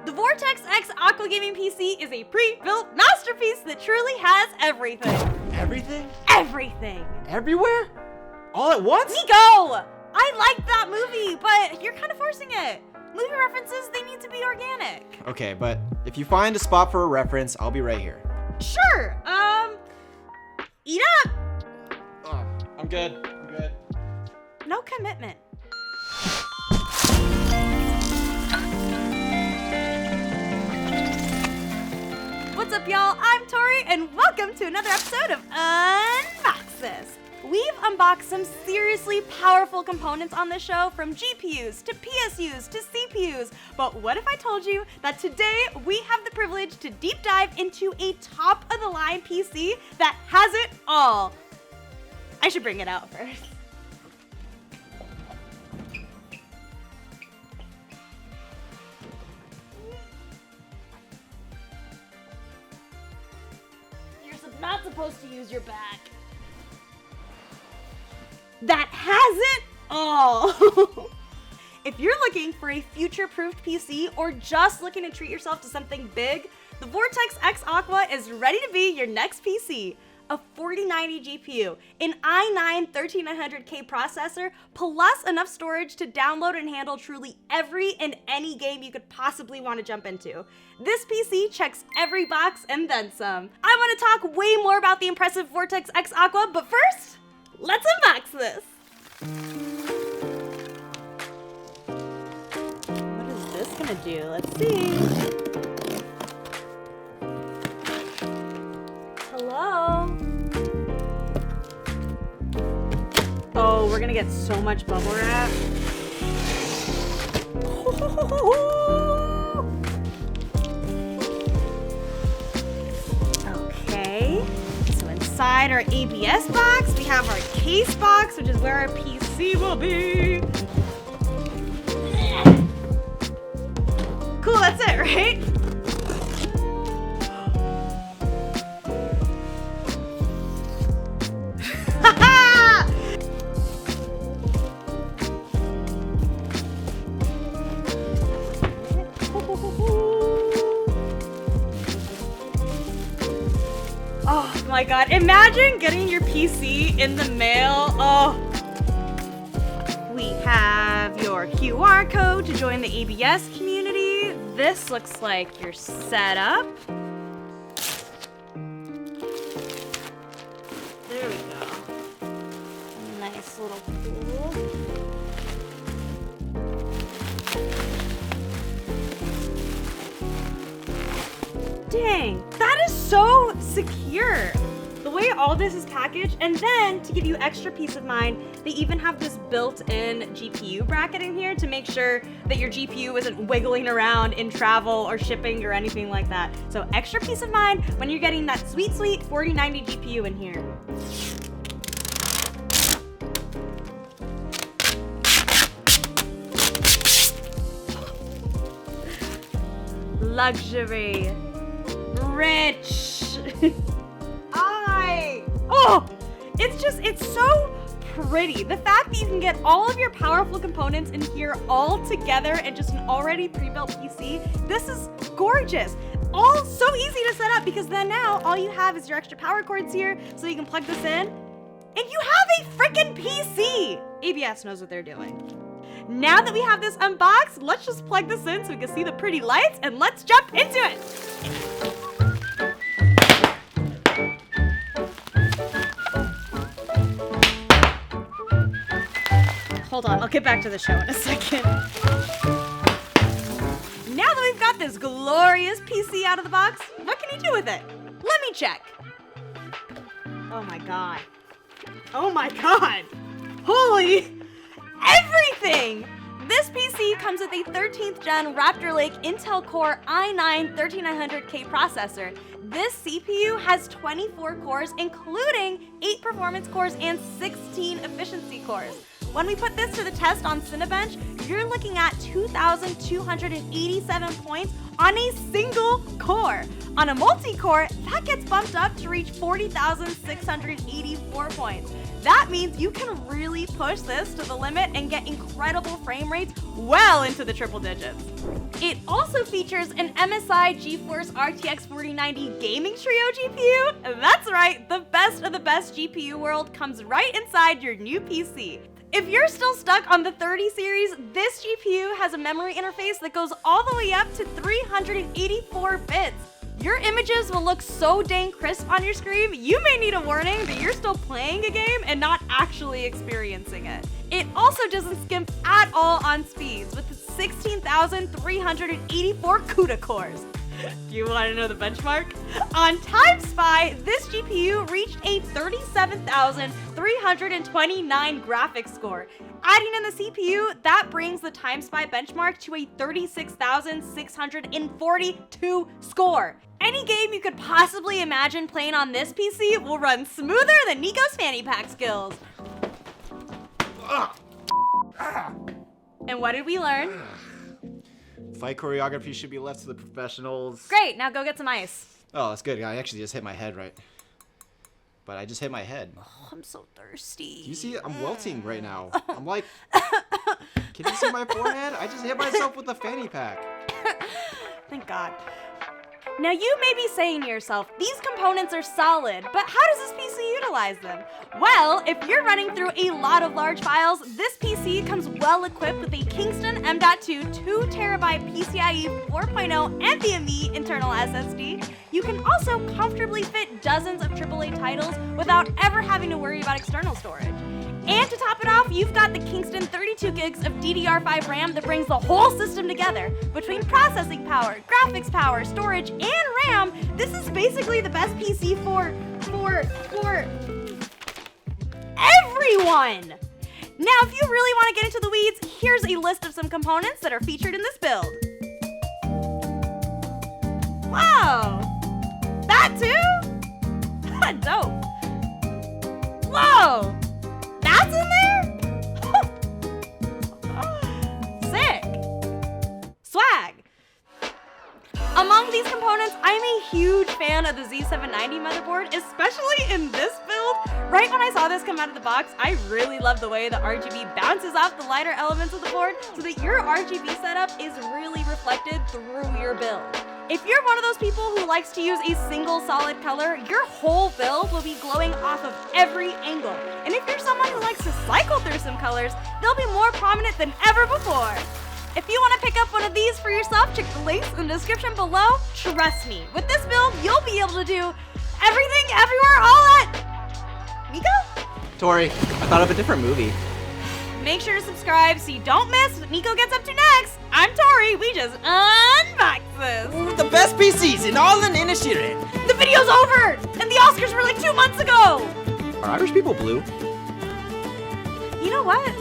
The Vortex-X Aqua Gaming PC is a pre-built masterpiece that truly has everything. Everything? Everything. Everywhere? All at once? Nico! I liked that movie, but you're kind of forcing it. Movie references, they need to be organic. Okay, but if you find a spot for a reference, I'll be right here. Sure, eat up. Oh, I'm good. No commitment. What's up, y'all? I'm Tori, and welcome to another episode of Unboxes. We've unboxed some seriously powerful components on this show, from GPUs to PSUs to CPUs. But what if I told you that today we have the privilege to deep dive into a top-of-the-line PC that has it all? I should bring it out first. Not supposed to use your back. That has it all. If you're looking for a future-proofed PC or just looking to treat yourself to something big, the Vortex-X Aqua is ready to be your next PC. A 4090 GPU, an i9-13900K processor, plus enough storage to download and handle truly every and any game you could possibly want to jump into. This PC checks every box and then some. I want to talk way more about the impressive Vortex-X Aqua, but first, let's unbox this. What is this gonna do? Let's see. Hello? Oh, we're gonna get so much bubble wrap. Okay, so inside our ABS box, we have our case box, which is where our PC will be. Cool, that's it, right? Oh my god, imagine getting your PC in the mail. Oh. We have your QR code to join the ABS community. This looks like your setup. There we go. Nice little tool. Dang, that is so secure. The way all this is packaged, and then to give you extra peace of mind, they even have this built-in GPU bracket in here to make sure that your GPU isn't wiggling around in travel or shipping or anything like that. So extra peace of mind when you're getting that sweet, sweet 4090 GPU in here. Luxury. Rich. It's so pretty. The fact that you can get all of your powerful components in here all together and just an already pre-built PC, this is gorgeous. All so easy to set up, because then now all you have is your extra power cords here, so you can plug this in, and you have a freaking PC. ABS knows what they're doing. Now that we have this unboxed, let's just plug this in so we can see the pretty lights, and let's jump into it. Hold on, I'll get back to the show in a second. Now that we've got this glorious PC out of the box, what can you do with it? Let me check. Oh my god. Oh my god. Holy everything! This PC comes with a 13th gen Raptor Lake Intel Core i9-13900K processor. This CPU has 24 cores, including 8 performance cores and 16 efficiency cores. When we put this to the test on Cinebench, you're looking at 2,287 points on a single core. On a multi-core, that gets bumped up to reach 40,684 points. That means you can really push this to the limit and get incredible frame rates well into the triple digits. It also features an MSI GeForce RTX 4090 gaming trio GPU. That's right, the best of the best GPU world comes right inside your new PC. If you're still stuck on the 30 series, this GPU has a memory interface that goes all the way up to 384 bits. Your images will look so dang crisp on your screen, you may need a warning that you're still playing a game and not actually experiencing it. It also doesn't skimp at all on speeds with 16,384 CUDA cores. Do you want to know the benchmark? On TimeSpy, this GPU reached a 37,329 graphics score. Adding in the CPU, that brings the TimeSpy benchmark to a 36,642 score. Any game you could possibly imagine playing on this PC will run smoother than Nico's fanny pack skills. And what did we learn? Fight choreography should be left to the professionals. Great, now go get some ice. Oh, that's good. I actually just hit my head right. But I just hit my head. Oh, I'm so thirsty. You see, I'm wilting right now. I'm like, can you see my forehead? I just hit myself with a fanny pack. Thank God. Now you may be saying to yourself, these components are solid, but how does this PC utilize them? Well, if you're running through a lot of large files, this PC comes well equipped with a Kingston M.2 2TB PCIe 4.0 NVMe internal SSD. You can also comfortably fit dozens of AAA titles without ever having to worry about external storage. And to top it off, you've got the Kingston 32 gigs of DDR5 RAM that brings the whole system together. Between processing power, graphics power, storage, and RAM, this is basically the best PC for everyone! Now, if you really want to get into the weeds, here's a list of some components that are featured in this build. Wow! That too? Dope. Whoa! That's in there? Sick. Swag. Among these components, I'm a huge fan of the Z790 motherboard, especially in this build. Right when I saw this come out of the box, I really love the way the RGB bounces off the lighter elements of the board so that your RGB setup is really reflected through your build. If you're one of those people who likes to use a single solid color, your whole build will be glowing off of every angle. And if you're someone who likes to cycle through some colors, they'll be more prominent than ever before. If you want to pick up one of these for yourself, check the links in the description below. Trust me, with this build, you'll be able to do everything, everywhere, all at... Nico? Tori, I thought of a different movie. Make sure to subscribe so you don't miss what Nico gets up to next. I'm Tori, we just unbox this. The best PCs in all the industry. The video's over, and the Oscars were like 2 months ago. Are Irish people blue? You know what?